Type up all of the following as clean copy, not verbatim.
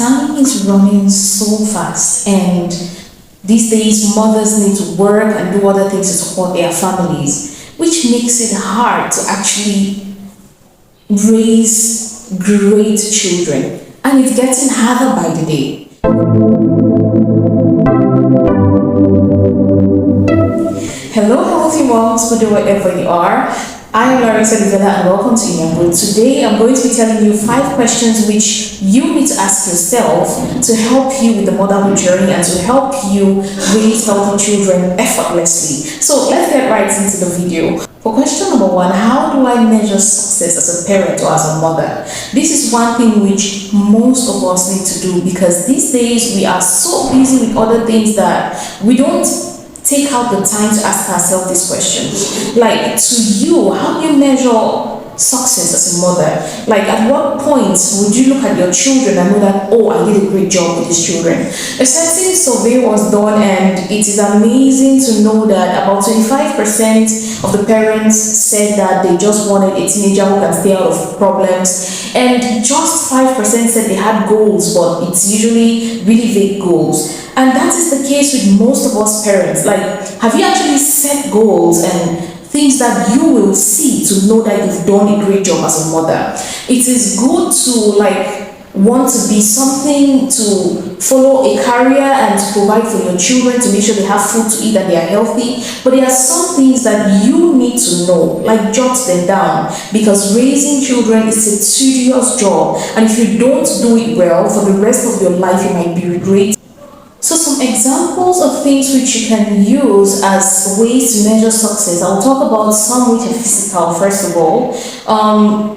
Time is running so fast, and these days mothers need to work and do other things to support their families, which makes it hard to actually raise great children. And it's getting harder by the day. Hello, healthy moms, wherever you are. I'm Larissa Rivera and welcome to Inyambo. Today I'm going to be telling you 5 questions which you need to ask yourself to help you with the motherhood journey and to help you raise healthy children effortlessly. So let's get right into the video. For question number 1, how do I measure success as a parent or as a mother? This is one thing which most of us need to do because these days we are so busy with other things that we don't take out the time to ask ourselves this question. Like, to you, how do you measure success as a mother? Like, at what point would you look at your children and know that, oh, I did a great job with these children? A certain survey was done, and it is amazing to know that about 25% of the parents said that they just wanted a teenager who can stay out of problems, and just 5% said they had goals, but it's usually really vague goals. And that is the case with most of us parents. Like, have you actually set goals and things that you will see to know that you've done a great job as a mother? It is good to want to be something, to follow a career and to provide for your children, to make sure they have food to eat and they are healthy. But there are some things that you need to know, like jot them down, because raising children is a tedious job, and if you don't do it well, for the rest of your life you might be regretting. So some examples of things which you can use as ways to measure success. I'll talk about some which are physical first of all.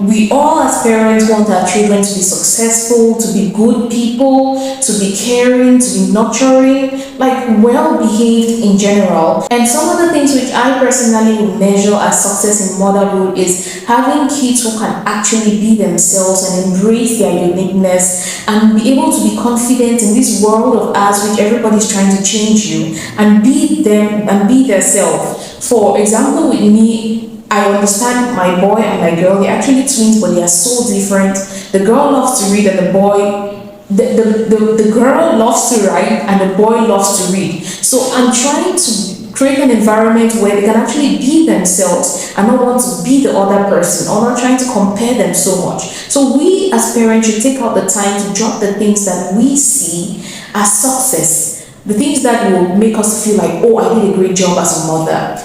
We all as parents want our children to be successful, to be good people, to be caring, to be nurturing, like well-behaved in general. And some of the things which I personally would measure as success in motherhood is having kids who can actually be themselves and embrace their uniqueness and be able to be confident in this world of ours which everybody's trying to change you, and be them and be their self. For example, with me, I understand my boy and my girl, they're actually twins, but they are so different. The girl loves to read and the girl loves to write and the boy loves to read. So I'm trying to create an environment where they can actually be themselves and not want to be the other person or not trying to compare them so much. So we as parents should take out the time to drop the things that we see as success, the things that will make us feel like, oh, I did a great job as a mother.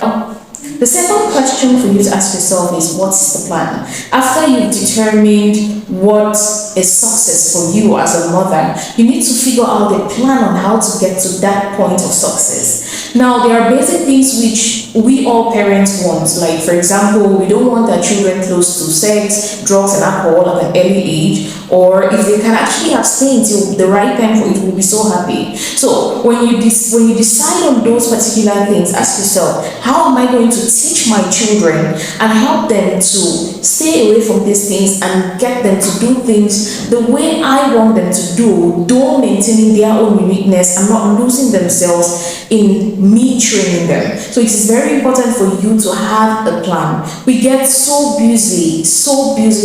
The second question for you to ask yourself is, what's the plan? After you've determined what is success for you as a mother, you need to figure out a plan on how to get to that point of success. Now, there are basic things which we all parents want. Like, for example, we don't want our children close to sex, drugs, and alcohol at an early age. Or if they can actually abstain till the right time for it, we'll be so happy. So when you decide on those particular things, ask yourself, how am I going to teach my children and help them to stay away from these things and get them to do things the way I want them to do, though maintaining their own uniqueness and not losing themselves in me training them. So it is very important for you to have a plan. We get so busy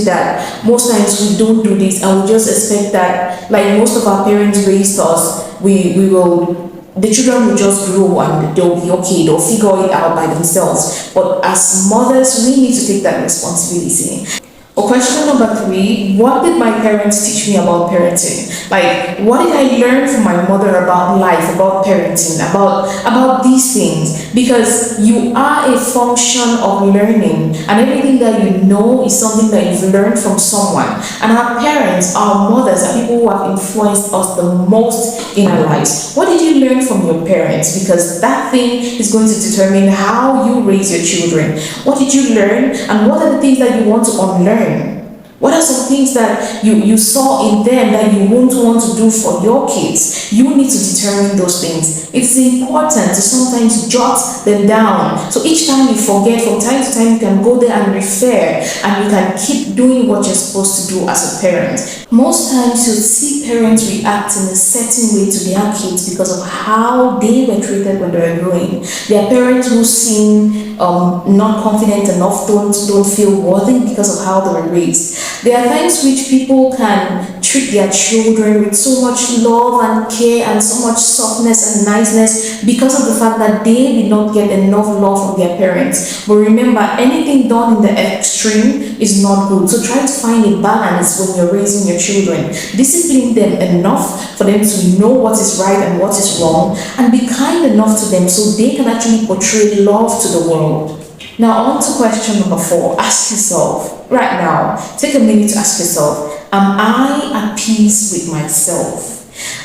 that most times we don't do this, and we just expect that, like most of our parents raised us, the children will just grow and they'll be okay, they'll figure it out by themselves. But as mothers, we need to take that responsibility. Or question number 3, what did my parents teach me about parenting? Like, what did I learn from my mother about life, about parenting, about these things? Because you are a function of learning, and everything that you know is something that you've learned from someone. And our parents, our mothers, are people who have influenced us the most in our lives. What did you learn from your parents? Because that thing is going to determine how you raise your children. What did you learn, and what are the things that you want to unlearn? What are some things that you saw in them that you won't want to do for your kids? You need to determine those things. It's important to sometimes jot them down. So each time you forget, from time to time, you can go there and refer, and you can keep doing what you're supposed to do as a parent. Most times you'll see parents react in a certain way to their kids because of how they were treated when they were growing. There are parents who seem not confident enough, don't feel worthy because of how they were raised. There are times which people can treat their children with so much love and care and so much softness and niceness because of the fact that they did not get enough love from their parents. But remember, anything done in the extreme is not good. So try to find a balance when you're raising your children. Discipline them enough for them to know what is right and what is wrong, and be kind enough to them so they can actually portray love to the world. Now, on to question number 4. Ask yourself, right now, take a minute to ask yourself, am I at peace with myself?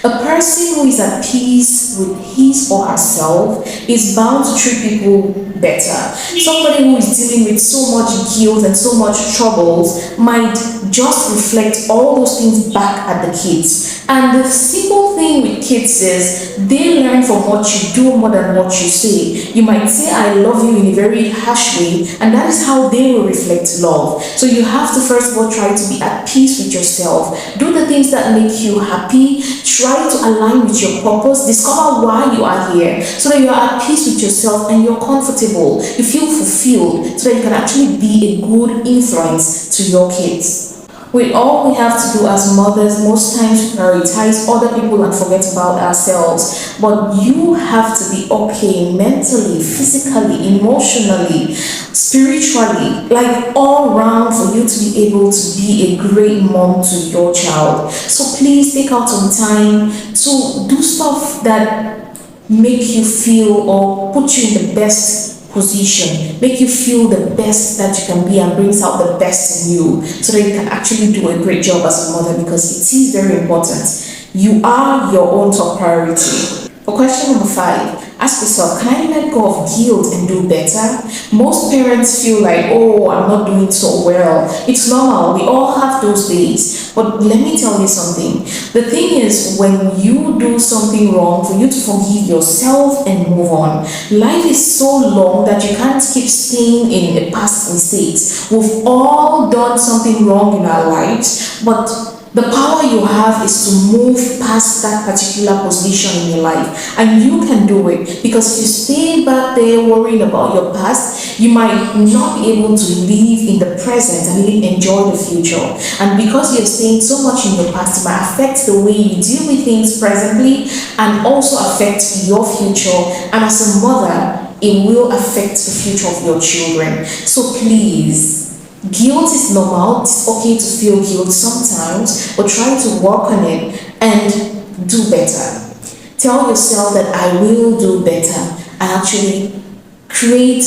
A person who is at peace with his or herself is bound to treat people better. Somebody who is dealing with so much guilt and so much troubles might just reflect all those things back at the kids. And the simple thing with kids is they learn from what you do more than what you say. You might say, I love you in a very harsh way, and that is how they will reflect love. So you have to first of all try to be at peace with yourself. Do the things that make you happy. Try to align with your purpose. Discover why you are here so that you are at peace with yourself and you're comfortable. You feel fulfilled so that you can actually be a good influence to your kids. With all we have to do as mothers, most times we prioritize other people and forget about ourselves. But you have to be okay mentally, physically, emotionally, spiritually, like all round for you to be able to be a great mom to your child. So please take out some time to do stuff that make you feel or put you in the best position, make you feel the best that you can be and brings out the best in you so that you can actually do a great job as a mother, because it is very important. You are your own top priority. For question number 5, ask yourself, can I let go of guilt and do better? Most parents feel like, oh, I'm not doing so well. It's normal. We all have those days. But let me tell you something. The thing is, when you do something wrong, for you to forgive yourself and move on. Life is so long that you can't keep staying in a past mistakes. We've all done something wrong in our lives, but the power you have is to move past that particular position in your life, and you can do it, because if you stay back there worrying about your past, you might not be able to live in the present and really enjoy the future. And because you're staying so much in your past, it might affect the way you deal with things presently and also affect your future. And as a mother, it will affect the future of your children. So please, guilt is normal. It's okay to feel guilt sometimes, but try to work on it and do better. Tell yourself that I will do better, and actually create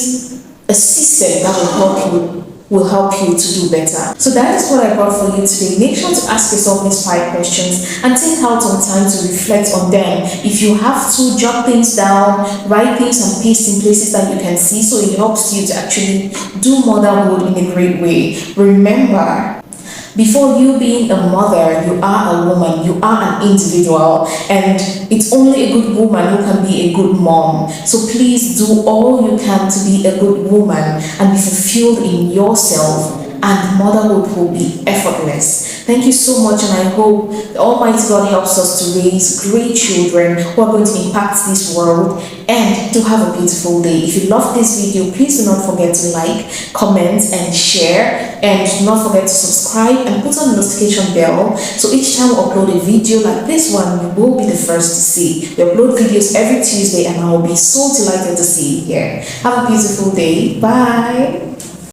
a system that will help you to do better. So that is what I brought for you today. Make sure to ask yourself these 5 questions and take out some time to reflect on them. If you have to, jot things down, write things and paste in places that you can see, so it helps you to actually do motherhood in a great way. Remember, before you being a mother, you are a woman, you are an individual, and it's only a good woman who can be a good mom. So please do all you can to be a good woman and be fulfilled in yourself, and motherhood will be effortless. Thank you so much, and I hope the Almighty God helps us to raise great children who are going to impact this world and to have a beautiful day. If you love this video, please do not forget to like, comment, and share, and do not forget to subscribe and put on the notification bell, so each time we upload a video like this one, you will be the first to see. We upload videos every Tuesday, and I will be so delighted to see you here. Have a beautiful day. Bye.